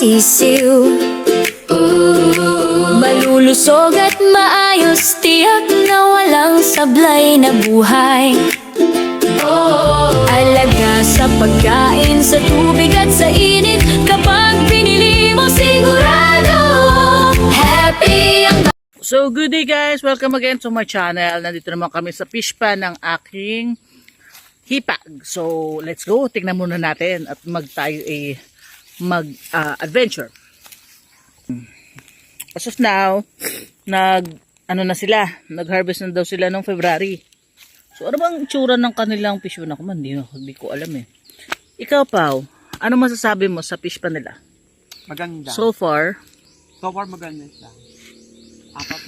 sisiw. Malulusog at maayos, tiyak na walang sablay na buhay. Alaga sa pagkain, sa tubig at sa init, kapag pinili mo sigurado happy ang... So good day guys, welcome again to my channel. Nandito naman kami sa fish pan ng aking hipag. So let's go, tingnan muna natin at mag-adventure. As of now, nag-harvest na daw sila noong February. So ano bang itsura ng kanilang fish pan? Ako man, hindi ko alam eh. Ikaw Pao, ano masasabi mo sa fish pan nila? Maganda. So far Maganda siya. Apat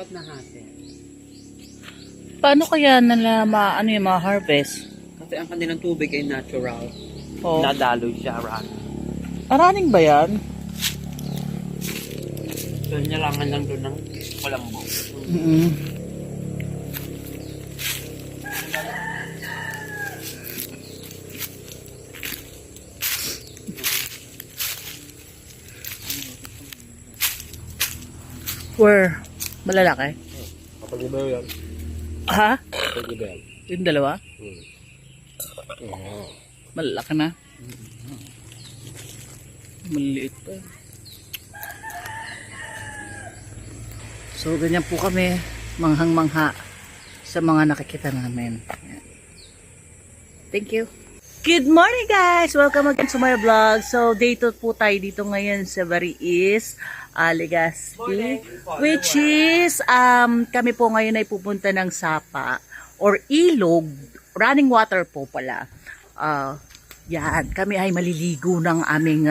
na hati. Paano kaya nila ma-harvest? Kasi ang kanilang tubig ay natural. Oh. Nadaloy siya, Araning ba yan? So, nilangan lang doon ng Colombo. Where? Malalaki? Kapag iba yan. Ha? Kapag iba yan. Yung dalawa? Malalaki na? Maliliit pa. So, ganyan po kami, manghang-mangha sa mga nakikita namin. Thank you. Good morning guys! Welcome again to my vlog. So, day 2 po tayo dito ngayon sa Variis, Legazpi, which is, kami po ngayon ay pupunta ng Sapa or Ilog, running water po pala. Yan, kami ay maliligo ng aming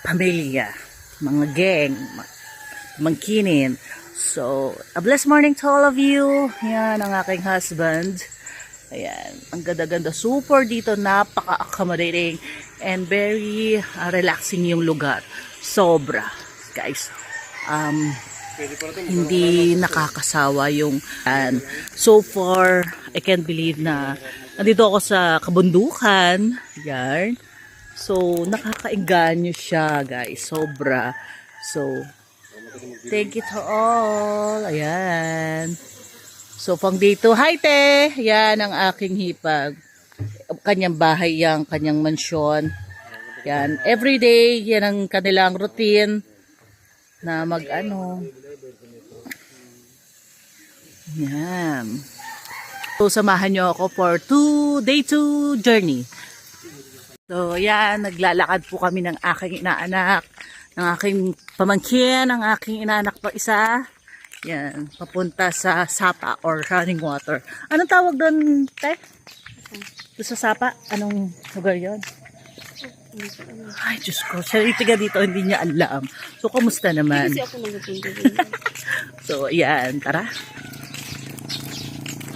pamilya, mga gang, mangkinin. So, a blessed morning to all of you. Yan, ang aking husband. Ayan, ang ganda-ganda. Super dito, napaka-accommodating and very relaxing yung lugar. Sobra, guys. Hindi nakakasawa yung so far, I can't believe na nandito ako sa kabundukan. Yan. So, nakakainganyo siya, guys. Sobra. So, thank you to all. Ayan. So, pang dito, hi te! Yan ang aking hipag. Kanyang bahay yan, kanyang mansyon. Yan. Everyday, yan ang kanilang routine na yan. So, samahan nyo ako for day 2 journey. So, yan. Naglalakad po kami ng aking inaanak, ng aking pamangkin, ng aking inaanak pa isa. Yan, papunta sa Sapa or running water. Anong tawag doon, te? Doon sa Sapa? Anong lugar yun? Ay, Diyos ko. Siya itiga dito, hindi niya alam. So, kamusta naman? Kasi ako nagpunta. So, yan. Tara.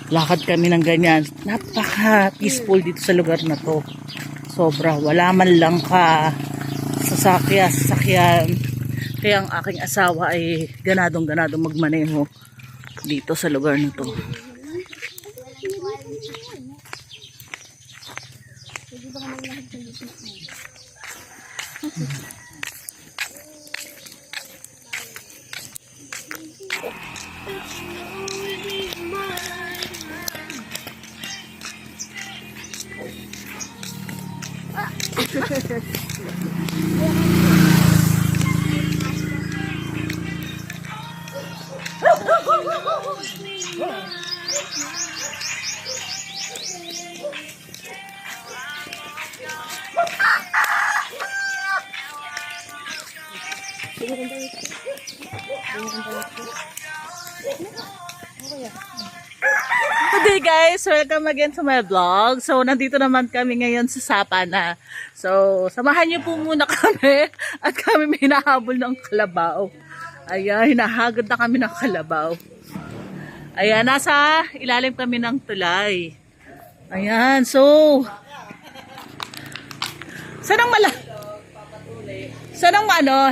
Lakad kami ng ganyan. Napaka-peaceful dito sa lugar na to. Sobra. Wala man lang sasakyan. Kaya ang aking asawa ay ganadong-ganadong magmaneho dito sa lugar na to. Good day guys, welcome again to my vlog. So nandito naman kami ngayon sa Sapa na. So samahan niyo po muna kami at kami may hinahabol ng kalabaw. Ayan, hinahagod na kami ng kalabaw. Ayan, nasa ilalim kami ng tulay. Ayan, so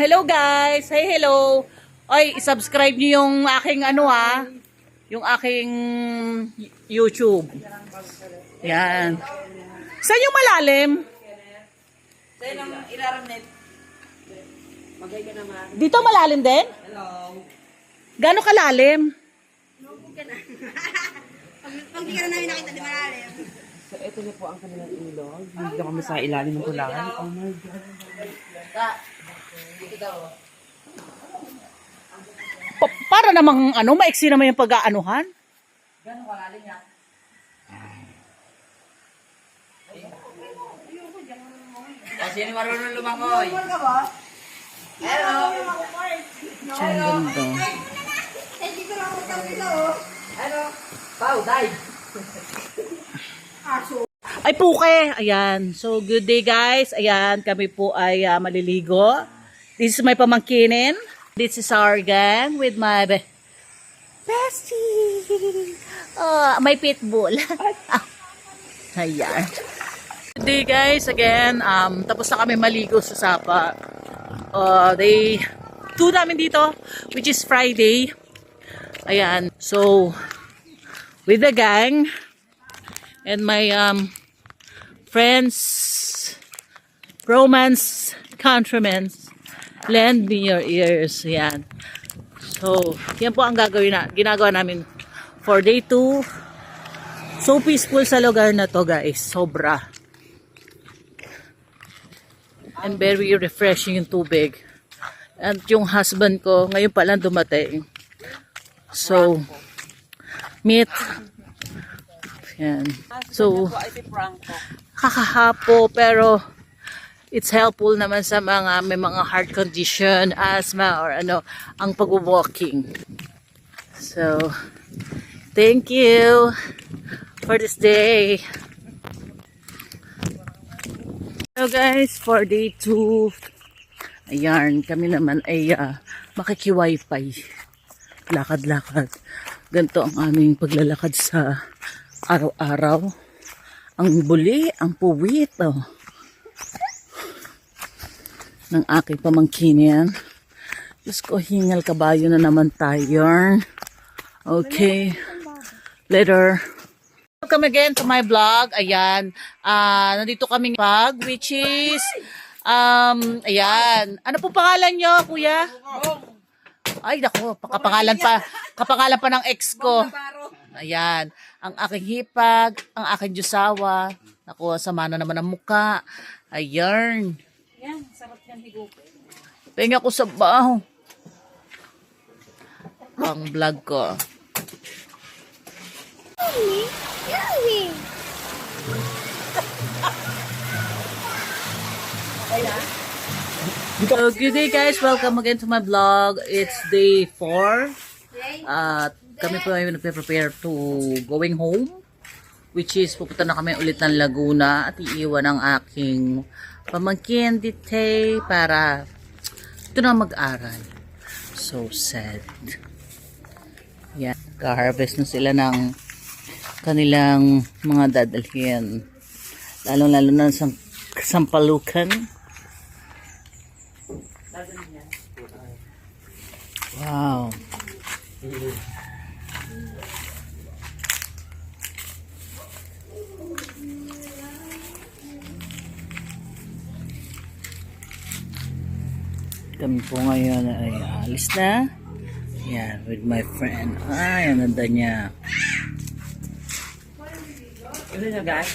hello guys, say hello. Oy, i-subscribe niyo yung aking yung aking YouTube. Yan. Saan yung malalim? Saan ang ilaram net? Magay ka naman. Dito malalim din? Hello. Gano'ng kalalim? Pag di ka na namin nakita, di malalim. So, ito na po ang kanilang ilog. Dito kami sa ilalim ng kulangan. Oh my God. Para namang maiksi naman yung pag-aanuhan. Kasi yan marunong lumangoy. Ang ganda. Eh, di ko lang ako dito, oh. Pau, dive. Ay, puke. Ayan. So, good day guys. Ayan, kami po ay maliligo. This is my pamangkinin. This is our gang with my bestie. My pitbull. Ayan. Good day guys. Again, tapos na kami maligo sa Sapa. Day 2 namin dito, which is Friday. Ayan. So, with the gang and my friends, romance countrymen, lend me your ears. Yan. So, yan po ang ginagawa namin for day 2. So peaceful sa lugar na to guys. Sobra. And very refreshing yung tubig. At yung husband ko, ngayon pa lang dumating. So, meet. Yan. So, kakahapo pero it's helpful naman sa mga may mga heart condition, asthma or ang pag-walking. So, thank you for this day. So guys, for day 2, ayan, kami naman ay makiki-wifi. Lakad-lakad. Ganito ang aming paglalakad sa araw-araw. Ang buli, ang puwit, ng aking pamangkin. Diyos ko, hingal kabayo na naman tayo. Okay. Later. Welcome again to my vlog. Ayan. Nandito kaming pag, which is, ayan. Ano po pangalan nyo, kuya? Ay, naku, kapangalan pa ng ex ko. Ayan. Ang aking hipag, ang aking jusawa. Naku, sama na naman ang muka. Ayan. Yan, sarap yan higupin. Pahinga ko sa baho. Pang vlog ko. So, good day guys. Welcome again to my vlog. It's day 4. Kami po ay nagpe-prepare to going home. Which is, pupunta na kami ulit ng Laguna at iiwan ang aking pamangkin Ditay para ito na mag-aral. So sad. Yan. Ka-harvest na sila ng kanilang mga dadalhin. Lalo-lalo na sa Sampalukan. Wow. Kami po ngayon ay alis na. Yan, with my friend. Ay, ang ganda niya. Ano na guys?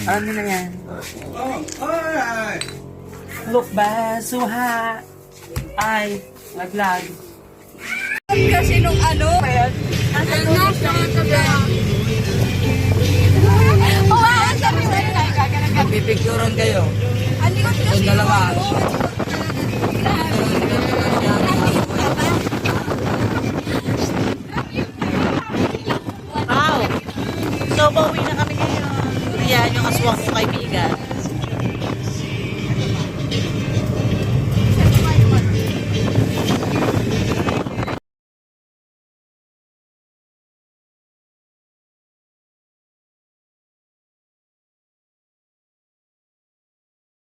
Ano na yan? Look ba, suha. Ay, laglag. Kasi nung Pipicturan kayo. Ang likod kasi Yung dalawa.